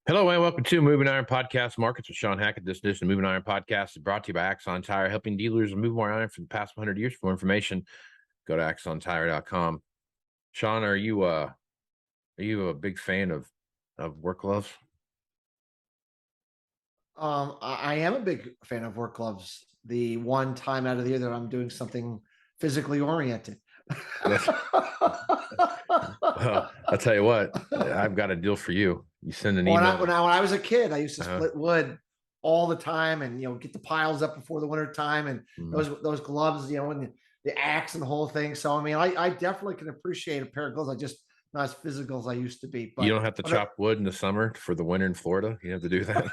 Hello and welcome to Moving Iron Podcast Markets with Shawn Hackett. This edition of Moving Iron Podcast is brought to you by Axon Tire, helping dealers move more iron for the past 100 years. For more information, go to axontire.com. Shawn, are you a big fan of work gloves? I am a big fan of work gloves. The one time out of the year that I'm doing something physically oriented. Well, I'll tell you what, I've got a deal for you. You send an email. When I was a kid, I used to split wood all the time, and get the piles up before the winter time, and those gloves, and the axe and the whole thing. So I mean, I definitely can appreciate a pair of gloves. I just not as physical as I used to be. But you don't have to chop wood in the summer for the winter in Florida. You have to do that.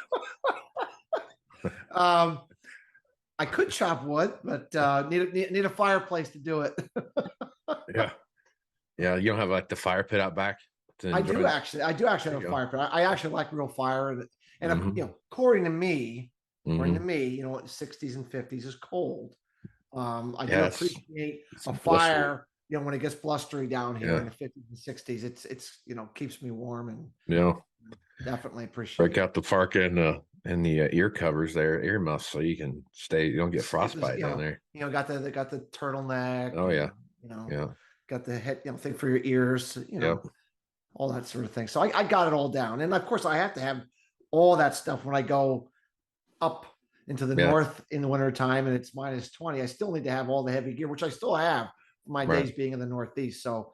I could chop wood, but need a fireplace to do it. Yeah. You don't have like the fire pit out back. I do actually have a fire pit. I actually like real fire, and according to me, 60s and 50s is cold. I do appreciate a fire. When it gets blustery down here in the 50s and 60s, it's keeps me warm, and definitely appreciate. Break out the parka and the ear covers there, ear muffs, so you can stay. You don't get frostbite down there. Got the turtleneck. Oh yeah. Got the head thing for your ears. All that sort of thing. So I got it all down, and of course I have to have all that stuff when I go up into the north in the winter time, and it's -20. I still need to have all the heavy gear, which I still have for my days being in the Northeast. So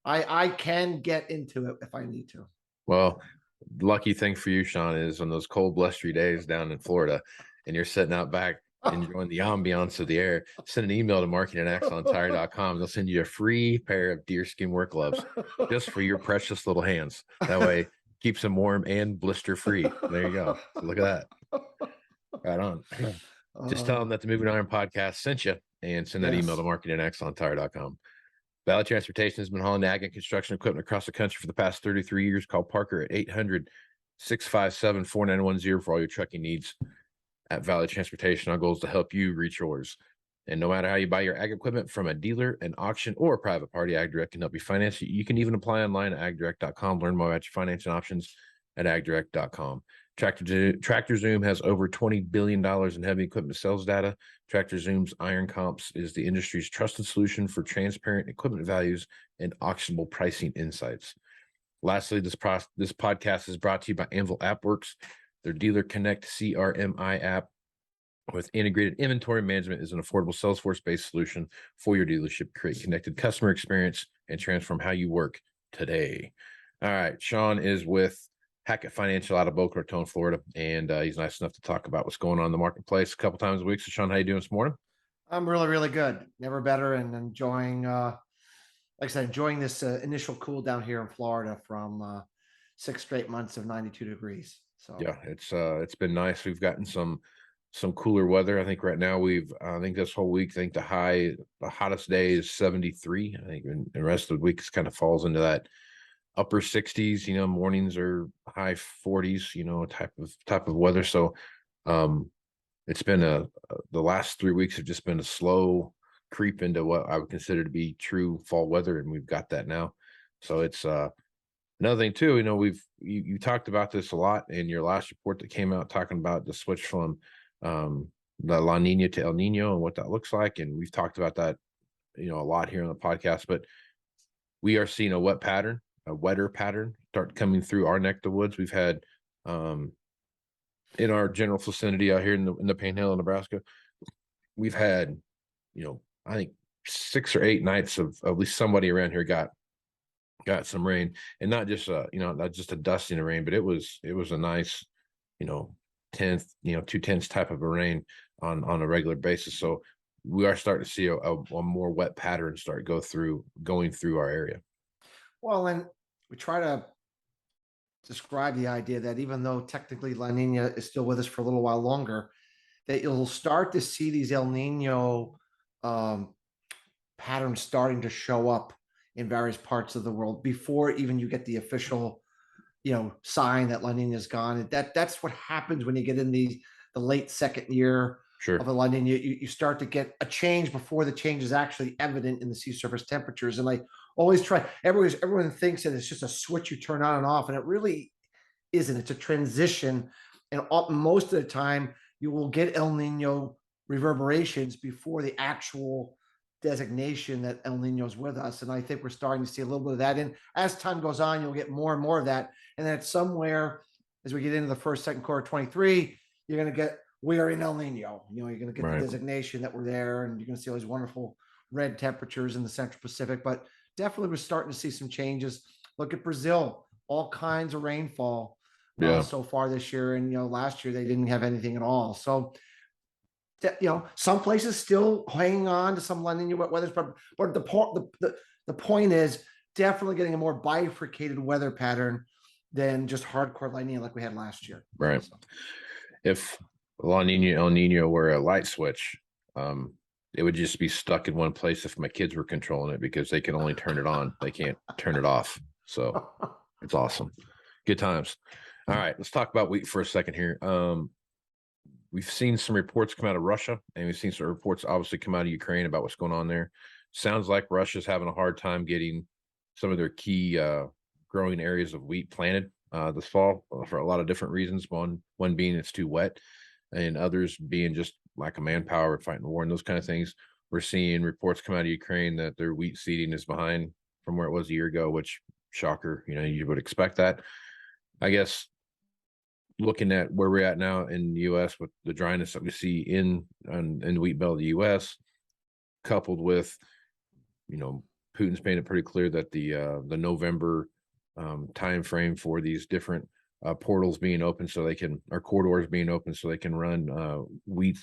I can get into it if I need to. Well, lucky thing for you, Shawn, is on those cold, blustery days down in Florida, and you're sitting out back enjoying the ambiance of the air, send an email to marketing@axontire.com. They'll send you a free pair of deerskin work gloves just for your precious little hands. That way, keeps them warm and blister free. There you go. So look at that. Right on. Just tell them that the Moving Iron Podcast sent you, and send that email to marketing@axontire.com. Valley Transportation has been hauling ag and construction equipment across the country for the past 33 years. Call Parker at 800-657-4910 for all your trucking needs. At Valley Transportation, our goal is to help you reach yours. And no matter how you buy your ag equipment, from a dealer, an auction, or a private party, AgDirect can help you finance it. You can even apply online at agdirect.com. Learn more about your financing options at agdirect.com. Tractor Zoom has over $20 billion in heavy equipment sales data. Tractor Zoom's Iron Comps is the industry's trusted solution for transparent equipment values and auctionable pricing insights. Lastly, this podcast is brought to you by Anvil AppWorks. Their Dealer Connect CRMI app with integrated inventory management is an affordable Salesforce-based solution for your dealership. Create connected customer experience and transform how you work today. All right, Shawn is with Hackett Financial out of Boca Raton, Florida, and he's nice enough to talk about what's going on in the marketplace a couple times a week. So, Shawn, how you doing this morning? I'm really, really good. Never better, and enjoying, like I said, enjoying this initial cool down here in Florida from 6 straight months of 92 degrees. So yeah, it's been nice. We've gotten some cooler weather. I think right now I think this whole week, the hottest day is 73. I think the rest of the week kind of falls into that upper 60s. Mornings are high 40s. Type of weather. So it's been the last 3 weeks have just been a slow creep into what I would consider to be true fall weather, and we've got that now. So it's another thing too. You talked about this a lot in your last report that came out, talking about the switch from the La Nina to El Nino and what that looks like, and we've talked about that a lot here on the podcast. But we are seeing a wetter pattern start coming through our neck of the woods. We've had in our general vicinity out here in the Panhandle of Nebraska, we've had I think 6 or 8 nights of at least somebody around here got some rain, and not just not just a dusting of rain, but it was a nice 10th 2/10 type of a rain on a regular basis. So we are starting to see a more wet pattern start going through our area. Well, and we try to describe the idea that even though technically La Nina is still with us for a little while longer, that you'll start to see these El Nino patterns starting to show up in various parts of the world before even you get the official, sign that La Nina's gone. That's what happens when you get in the late second year of a La Nina. You start to get a change before the change is actually evident in the sea surface temperatures. And I always try. Everyone thinks that it's just a switch you turn on and off, and it really isn't. It's a transition, and most of the time you will get El Nino reverberations before the actual designation that El Nino's with us. And I think we're starting to see a little bit of that. And as time goes on, you'll get more and more of that. And then somewhere as we get into the first, second quarter of 23, you're going to get, we are in El Nino. You're going to get the designation that we're there, and you're going to see all these wonderful red temperatures in the Central Pacific. But definitely we're starting to see some changes. Look at Brazil, all kinds of rainfall so far this year. And, last year they didn't have anything at all. So, some places still hanging on to some La Nina wet weather, but the point is definitely getting a more bifurcated weather pattern than just hardcore La Nina like we had last year. Right. So, if La Nina, El Nino were a light switch, it would just be stuck in one place if my kids were controlling it, because they can only turn it on. They can't turn it off. So it's awesome. Good times. All right, let's talk about wheat for a second here. We've seen some reports come out of Russia, and we've seen some reports obviously come out of Ukraine about what's going on there. Sounds like Russia's having a hard time getting some of their key growing areas of wheat planted this fall for a lot of different reasons. One being it's too wet, and others being just lack of manpower, fighting the war, and those kind of things. We're seeing reports come out of Ukraine that their wheat seeding is behind from where it was a year ago, which, shocker, you would expect that. I guess looking at where we're at now in the U.S. with the dryness that we see in the wheat belt of the U.S., coupled with, Putin's made it pretty clear that the November time frame for these different portals being open so they can, or corridors being open so they can run wheat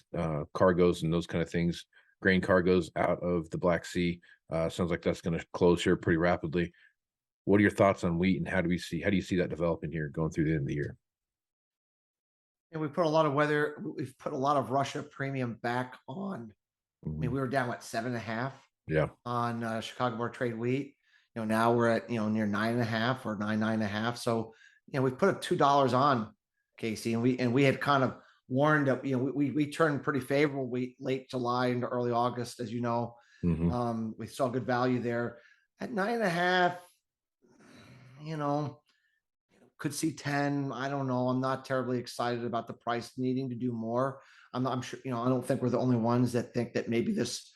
cargoes and those kind of things, grain cargoes out of the Black Sea. Sounds like that's going to close here pretty rapidly. What are your thoughts on wheat, and how do you see that developing here going through the end of the year? And we've put a lot of Russia premium back on. I mean, we were down at 7.5 on Chicago Board Trade wheat. Now we're at near 9.5 or 9.5. So we've put $2 on, Casey, and we had kind of warned that we turned pretty favorable wheat late July into early August, as you know. We saw good value there at 9.5. Could see 10. I don't know. I'm not terribly excited about the price needing to do more. I'm sure, I don't think we're the only ones that think that maybe this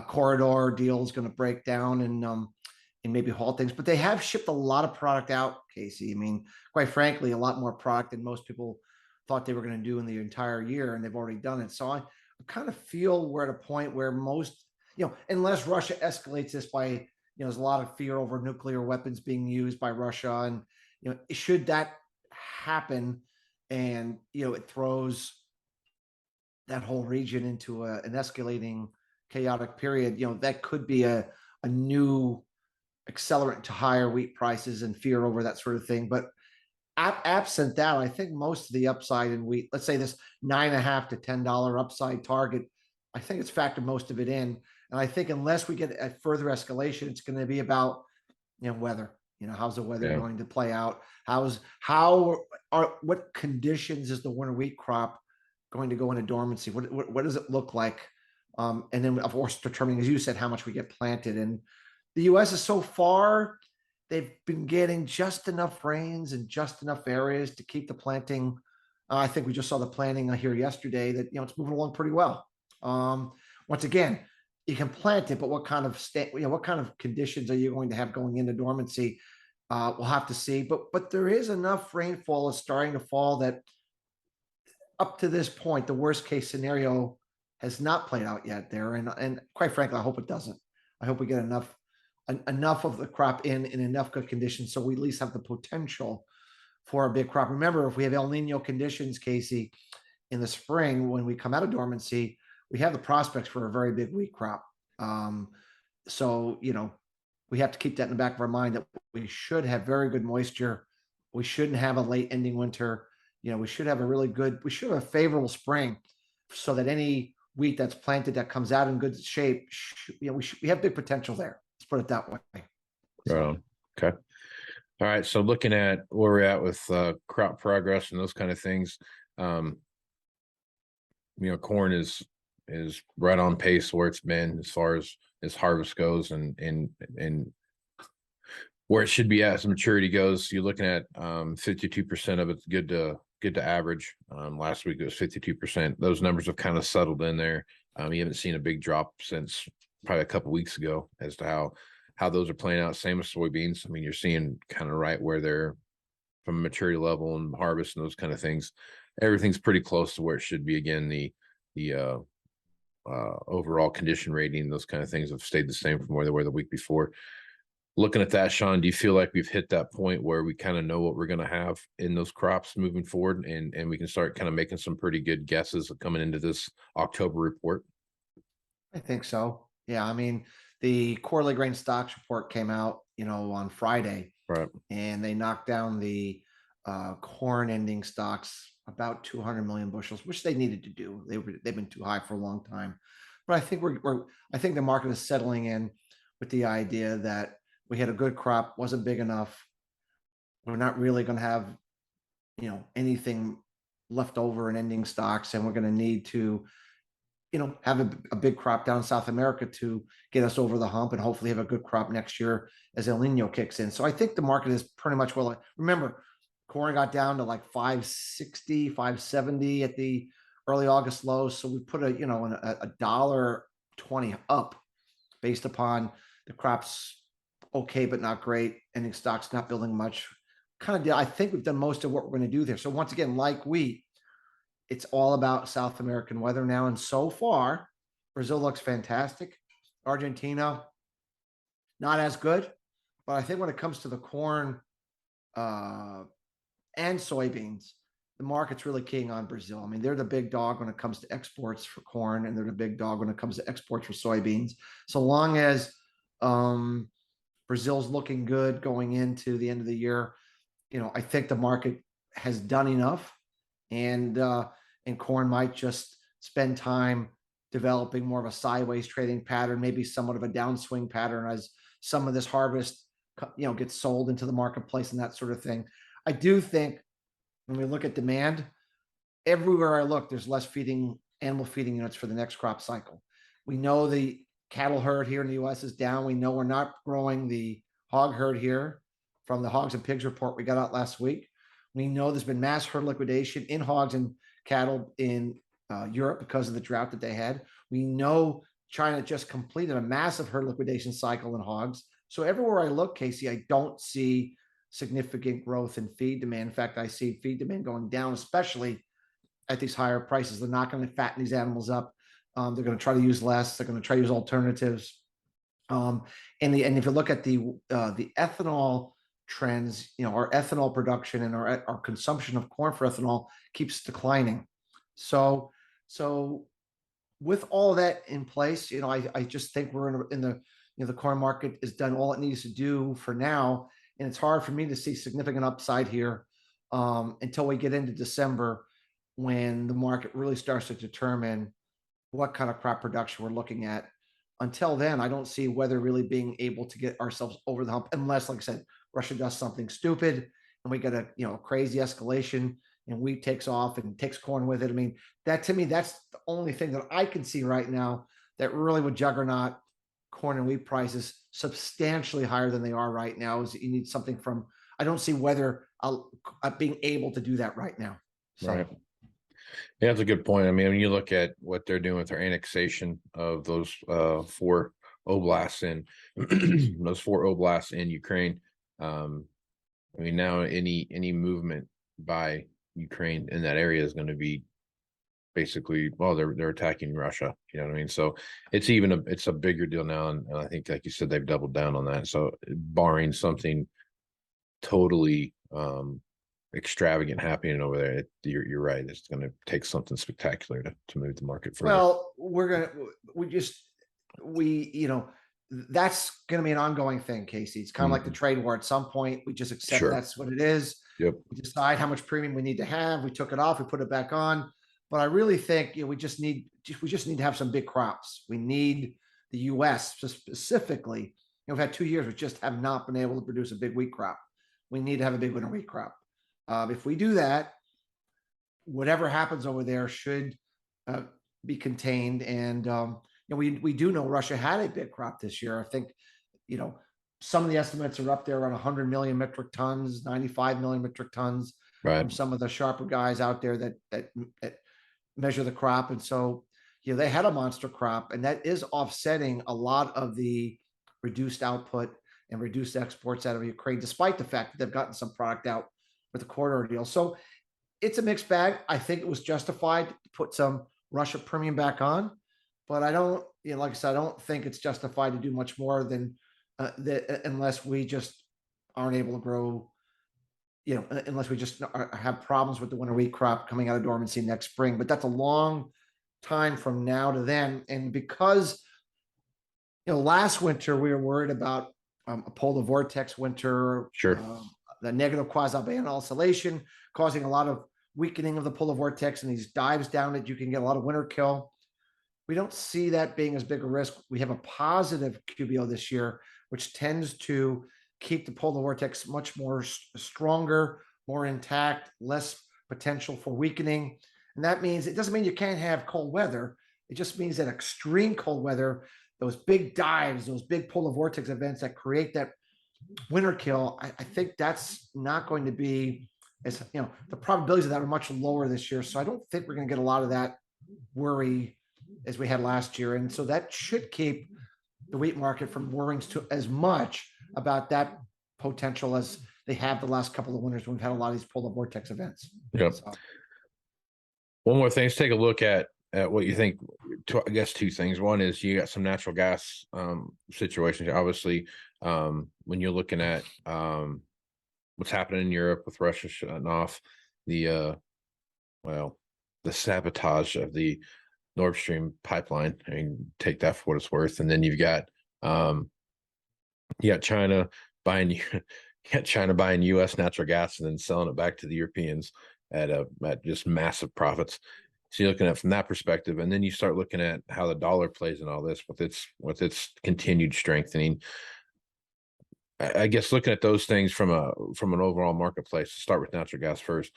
corridor deal is going to break down and maybe halt things, but they have shipped a lot of product out, Casey. I mean, quite frankly, a lot more product than most people thought they were going to do in the entire year, and they've already done it. So I kind of feel we're at a point where most, unless Russia escalates this by, there's a lot of fear over nuclear weapons being used by Russia, and should that happen, and it throws that whole region into an escalating chaotic period, that could be a new accelerant to higher wheat prices and fear over that sort of thing. But absent that, I think most of the upside in wheat, let's say this $9.5 to $10 upside target, I think it's factored most of it in. And I think unless we get a further escalation, it's going to be about weather. How's the weather going to play out? What conditions is the winter wheat crop going to go into dormancy? What does it look like? And then, of course, determining, as you said, how much we get planted. And the U.S. is so far, they've been getting just enough rains in just enough areas to keep the planting. I think we just saw the planting here yesterday that, it's moving along pretty well. Once again, you can plant it, but what kind of conditions are you going to have going into dormancy? We'll have to see. But there is enough rainfall is starting to fall that up to this point, the worst case scenario has not played out yet there. And quite frankly, I hope it doesn't. I hope we get enough of the crop in enough good conditions so we at least have the potential for a big crop. Remember, if we have El Nino conditions, Casey, in the spring when we come out of dormancy, we have the prospects for a very big wheat crop. So we have to keep that in the back of our mind that we should have very good moisture. We shouldn't have a late ending winter. We should have a favorable spring so that any wheat that's planted that comes out in good shape, we have big potential there. Let's put it that way. So. Okay. All right. So looking at where we're at with crop progress and those kind of things, corn is right on pace where it's been as far as harvest goes, and where it should be at as maturity goes. You're looking at 52% of it's good to average. Last week it was 52%. Those numbers have kind of settled in there. You haven't seen a big drop since probably a couple weeks ago as to how those are playing out. Same with soybeans. I mean, you're seeing kind of right where they're from a maturity level and harvest and those kind of things. Everything's pretty close to where it should be. Again, the overall condition rating, those kind of things have stayed the same from where they were the week before. Looking at that, Shawn, do you feel like we've hit that point where we kind of know what we're going to have in those crops moving forward, and we can start kind of making some pretty good guesses coming into this October report? I think so. Yeah, I mean, the quarterly grain stocks report came out, on Friday, Right. and they knocked down the corn ending stocks about 200 million bushels, which they needed to do. They've been too high for a long time, but I think I think the market is settling in with the idea that we had a good crop, wasn't big enough. We're not really going to have anything left over in ending stocks, and we're going to need to have a big crop down in South America to get us over the hump and hopefully have a good crop next year as El Nino kicks in. So I think the market is pretty much well. Remember, corn got down to like 560, 570 at the early August low. So we put a $1.20 up based upon the crops okay, but not great. Ending stocks not building much. I think we've done most of what we're going to do there. So once again, like wheat, it's all about South American weather now. And so far, Brazil looks fantastic. Argentina, not as good. But I think when it comes to the corn and soybeans, the market's really keying on Brazil. I mean, they're the big dog when it comes to exports for corn, and they're the big dog when it comes to exports for soybeans. So long as Brazil's looking good going into the end of the year, I think the market has done enough, and corn might just spend time developing more of a sideways trading pattern, maybe somewhat of a downswing pattern as some of this harvest, gets sold into the marketplace and that sort of thing. I do think when we look at demand, everywhere I look, there's less animal feeding units for the next crop cycle. We know the cattle herd here in the U.S. is down. We know we're not growing the hog herd here from the hogs and pigs report we got out last week. We know there's been mass herd liquidation in hogs and cattle in Europe because of the drought that they had. We know China just completed a massive herd liquidation cycle in hogs. So everywhere I look, Casey, I don't see significant growth in feed demand. In fact, I see feed demand going down, especially at these higher prices. They're not going to fatten these animals up. They're going to try to use less. They're going to try to use alternatives. And if you look at the ethanol trends, our ethanol production and our consumption of corn for ethanol keeps declining. So with all that in place, I just think we're in the the corn market has done all it needs to do for now, and it's hard for me to see significant upside here until we get into December, when the market really starts to determine what kind of crop production we're looking at. Until then, I don't see weather really being able to get ourselves over the hump, unless, like I said, Russia does something stupid and we get a crazy escalation and wheat takes off and takes corn with it. I mean, that to me, that's the only thing that I can see right now that really would juggernaut corn and wheat prices substantially higher than they are right now. Is you need something from, I don't see weather being able to do that right now. So. Right. Yeah, that's a good point. I mean, when you look at what they're doing with their annexation of those 4 oblasts in those 4 oblasts in Ukraine, I mean, now any movement by Ukraine in that area is going to be basically, well, they're attacking Russia. You know what I mean? So it's a bigger deal now, and I think, like you said, they've doubled down on that. So barring something totally extravagant happening over there, you're right. It's going to take something spectacular to move the market further. Well, that's going to be an ongoing thing, Casey. It's kind of like the trade war. At some point, we just accept that's what it is. Yep. We decide how much premium we need to have. We took it off. We put it back on. But I really think we just need to have some big crops. We need the U.S. specifically. We've had 2 years we just have not been able to produce a big wheat crop. We need to have a big winter wheat crop. If we do that, whatever happens over there should be contained. And we do know Russia had a big crop this year. I think some of the estimates are up there around 100 million metric tons, 95 million metric tons Right. from some of the sharper guys out there that measure the crop. And so, they had a monster crop, and that is offsetting a lot of the reduced output and reduced exports out of Ukraine, despite the fact that they've gotten some product out with the corridor deal. So it's a mixed bag. I think it was justified to put some Russia premium back on, but I don't, like I said, I don't think it's justified to do much more than unless we just aren't able to grow, unless we just have problems with the winter wheat crop coming out of dormancy next spring. But that's a long time from now to then. And because, last winter we were worried about a polar vortex winter, Sure. The negative quasi-band oscillation causing a lot of weakening of the polar vortex and these dives down that you can get a lot of winter kill. We don't see that being as big a risk. We have a positive QBO this year, which tends to keep the polar vortex much more stronger, more intact, less potential for weakening. And that means, it doesn't mean you can't have cold weather. It just means that extreme cold weather, those big dives, those big polar vortex events that create that winter kill, I think that's not going to be as, the probabilities of that are much lower this year. So I don't think we're going to get a lot of that worry as we had last year. And so that should keep the wheat market from worrying as much about that potential as they have the last couple of winters when we've had a lot of these polar vortex events. Yep. So. One more thing, let's take a look at what you think. I guess two things. One is you got some natural gas situations. Obviously, when you're looking at what's happening in Europe with Russia shutting off the sabotage of the Nord Stream pipeline. I mean, take that for what it's worth. And then you've got China buying U.S. natural gas and then selling it back to the Europeans at just massive profits. So you're looking at it from that perspective, and then you start looking at how the dollar plays in all this with its continued strengthening. I guess looking at those things from an overall marketplace, to start with natural gas first.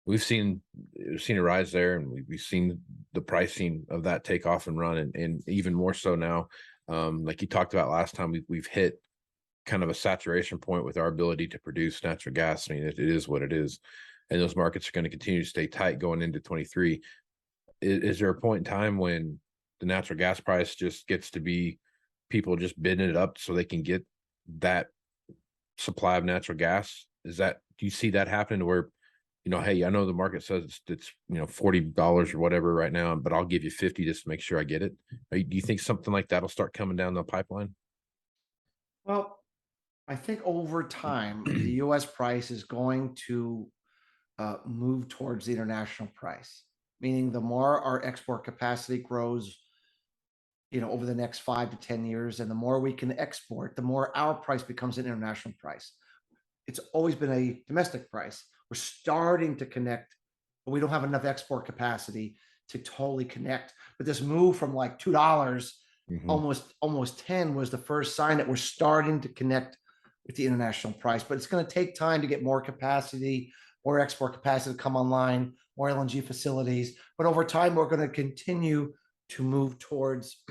We've seen a rise there, and we've seen the pricing of that take off and run, and even more so now. Like you talked about last time, we've hit kind of a saturation point with our ability to produce natural gas. I mean, it is what it is, and those markets are going to continue to stay tight going into 23. Is there a point in time when the natural gas price just gets to be people just bidding it up so they can get that supply of natural gas? Do you see that happening to where, hey, I know the market says it's $40 or whatever right now, but I'll give you 50 just to make sure I get it. Do you think something like that'll start coming down the pipeline? Well, I think over time, the U.S. price is going to move towards the international price, meaning the more our export capacity grows, over the next 5 to 10 years, and the more we can export, the more our price becomes an international price. It's always been a domestic price. We're starting to connect, but we don't have enough export capacity to totally connect. But this move from like $2, almost 10 was the first sign that we're starting to connect with the international price. But it's going to take time to get more capacity, more export capacity to come online, more LNG facilities. But over time, we're going to continue to move towards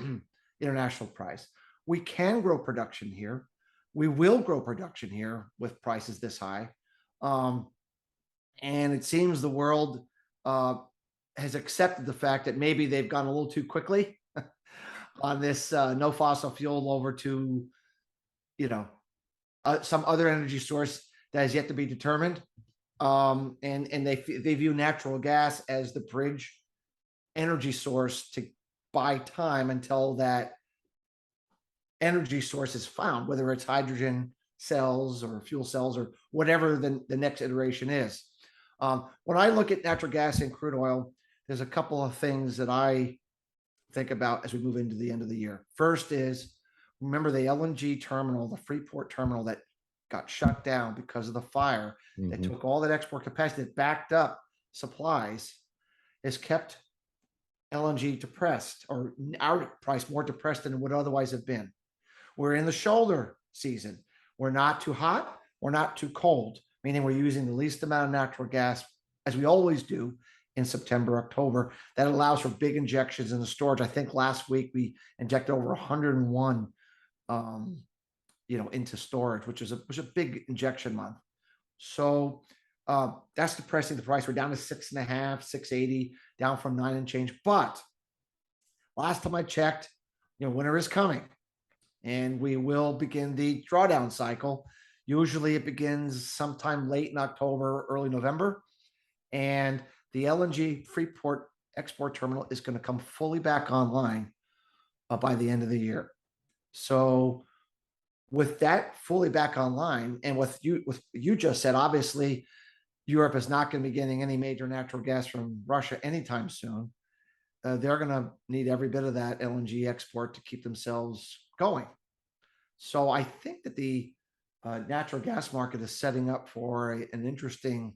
international price. We can grow production here. We will grow production here with prices this high. And it seems the world has accepted the fact that maybe they've gone a little too quickly on this no fossil fuel over to, some other energy source that has yet to be determined. And they view natural gas as the bridge energy source to buy time until that energy source is found, whether it's hydrogen cells or fuel cells or whatever the next iteration is. When I look at natural gas and crude oil, there's a couple of things that I think about as we move into the end of the year. First is, remember the LNG terminal, the Freeport terminal that got shut down because of the fire that took all that export capacity that backed up supplies, has kept LNG depressed, or our price more depressed than it would otherwise have been. We're in the shoulder season. We're not too hot. We're not too cold, meaning we're using the least amount of natural gas, as we always do in September, October. That allows for big injections in the storage. I think last week we injected over 101 into storage, which was a big injection month. So that's depressing the price. We're down to 6.5, 680, down from 9 and change. But last time I checked, winter is coming, and we will begin the drawdown cycle. Usually it begins sometime late in October, early November, and the LNG Freeport export terminal is going to come fully back online by the end of the year. So with that fully back online, and with you just said, obviously Europe is not going to be getting any major natural gas from Russia anytime soon. They're going to need every bit of that LNG export to keep themselves going. So I think that the natural gas market is setting up for an interesting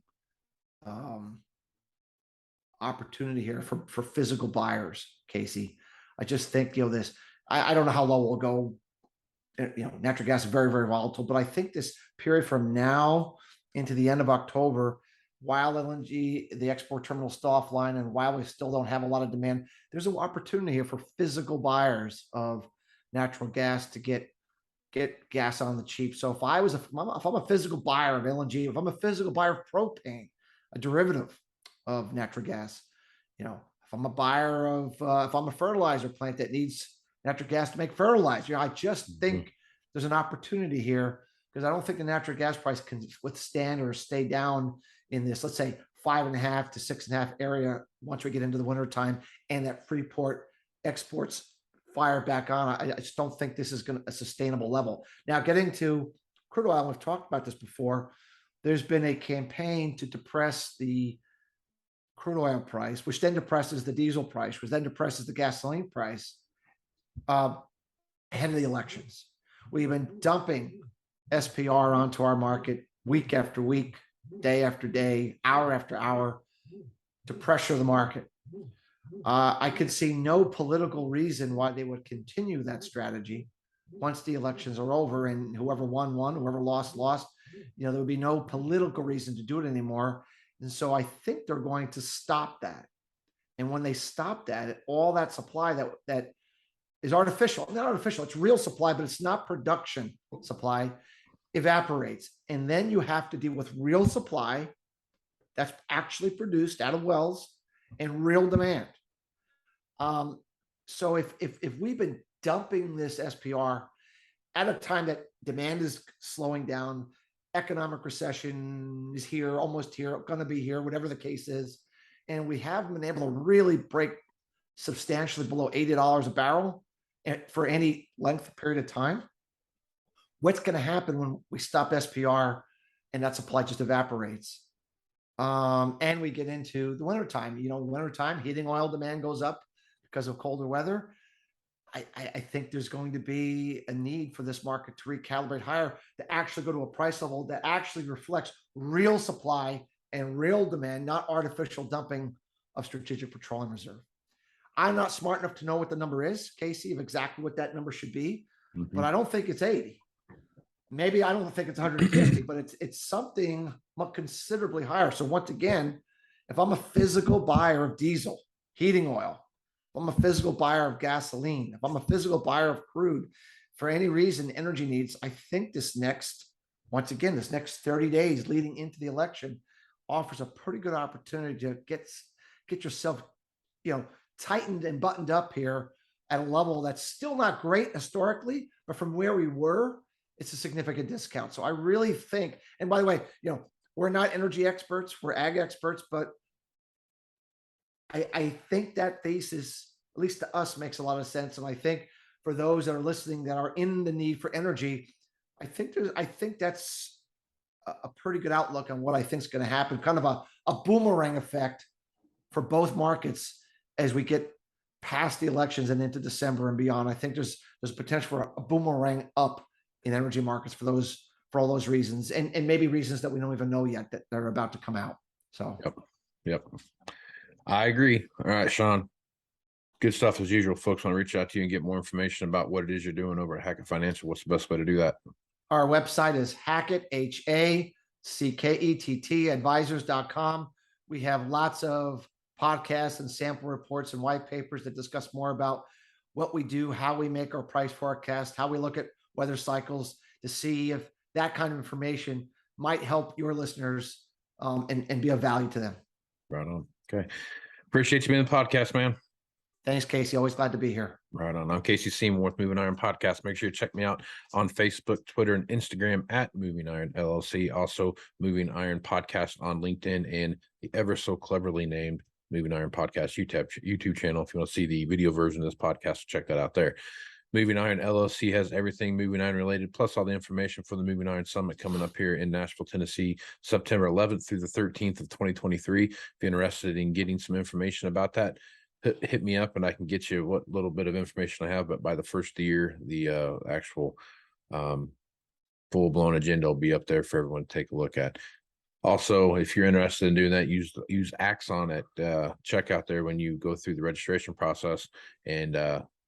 opportunity here for physical buyers, Casey. I just think, this, I don't know how low we'll go. Natural gas is very, very volatile, but I think this period from now into the end of October, while LNG, the export terminal is still offline, and while we still don't have a lot of demand, there's an opportunity here for physical buyers of natural gas to get gas on the cheap. So if I'm a physical buyer of LNG, if I'm a physical buyer of propane, a derivative of natural gas, if I'm a buyer of, if I'm a fertilizer plant that needs natural gas to make fertilizer, I just think there's an opportunity here, because I don't think the natural gas price can withstand or stay down in this, let's say 5.5 to 6.5 area once we get into the wintertime and that Freeport exports fire back on. I just don't think this is going to a sustainable level. Now, getting to crude oil, we've talked about this before. There's been a campaign to depress the crude oil price, which then depresses the diesel price, which then depresses the gasoline price ahead of the elections. We've been dumping SPR onto our market week after week, day after day, hour after hour to pressure the market. I could see no political reason why they would continue that strategy once the elections are over, and whoever won, whoever lost. There would be no political reason to do it anymore. And so I think they're going to stop that. And when they stop that, all that supply that is artificial, not artificial, it's real supply, but it's not production supply, evaporates. And then you have to deal with real supply that's actually produced out of wells and real demand. So if we've been dumping this SPR at a time that demand is slowing down, economic recession is here, almost here, going to be here, whatever the case is, and we haven't been able to really break substantially below $80 a barrel for any length of period of time, what's going to happen when we stop SPR and that supply just evaporates? And we get into the wintertime. Wintertime, heating oil demand goes up because of colder weather. I think there's going to be a need for this market to recalibrate higher, to actually go to a price level that actually reflects real supply and real demand, not artificial dumping of strategic petroleum reserve. I'm not smart enough to know what the number is, Casey, of exactly what that number should be, but I don't think it's 80. Maybe I don't think it's 150, but it's something considerably higher. So once again, if I'm a physical buyer of diesel, heating oil, if I'm a physical buyer of gasoline, if I'm a physical buyer of crude, for any reason, energy needs, I think this next 30 days leading into the election offers a pretty good opportunity to get yourself, tightened and buttoned up here at a level that's still not great historically, but from where we were, it's a significant discount. So I really think, and by the way, we're not energy experts, we're ag experts, but I think that thesis, at least to us, makes a lot of sense. And I think for those that are listening that are in the need for energy, I think that's a pretty good outlook on what I think is going to happen, kind of a boomerang effect for both markets as we get past the elections and into December and beyond. I think there's potential for a boomerang up in energy markets for all those reasons, and maybe reasons that we don't even know yet that are about to come out. So yep. I agree. All right, Shawn. Good stuff as usual. Folks want to reach out to you and get more information about what it is you're doing over at Hackett Financial. What's the best way to do that? Our website is Hackett, HACKETT, advisors.com. We have lots of podcasts and sample reports and white papers that discuss more about what we do, how we make our price forecast, how we look at weather cycles, to see if that kind of information might help your listeners and be of value to them. Right on. Okay. Appreciate you being on the podcast, man. Thanks, Casey. Always glad to be here. Right on. I'm Casey Seymour with Moving Iron Podcast. Make sure you check me out on Facebook, Twitter, and Instagram at Moving Iron LLC. Also, Moving Iron Podcast on LinkedIn and the ever so cleverly named Moving Iron Podcast YouTube channel. If you want to see the video version of this podcast, check that out there. Moving Iron LLC has everything Moving Iron related, plus all the information for the Moving Iron Summit coming up here in Nashville, Tennessee, September 11th through the 13th of 2023. If you're interested in getting some information about that, hit me up and I can get you what little bit of information I have. But by the first of the year, the actual full-blown agenda will be up there for everyone to take a look at. Also, if you're interested in doing that, use Axon at checkout there when you go through the registration process, and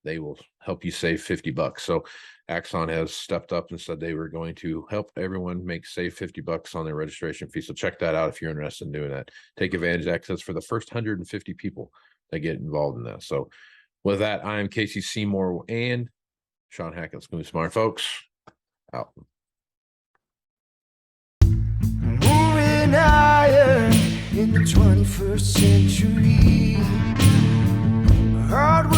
they will help you save $50. So Axon has stepped up and said they were going to help everyone save $50 on their registration fee. So check that out if you're interested in doing that. Take advantage of that because for the first 150 people that get involved in that. So with that, I am Casey Seymour and Shawn Hackett. Smooth Smart, folks. Out. Moving iron in the 21st century. Hard work.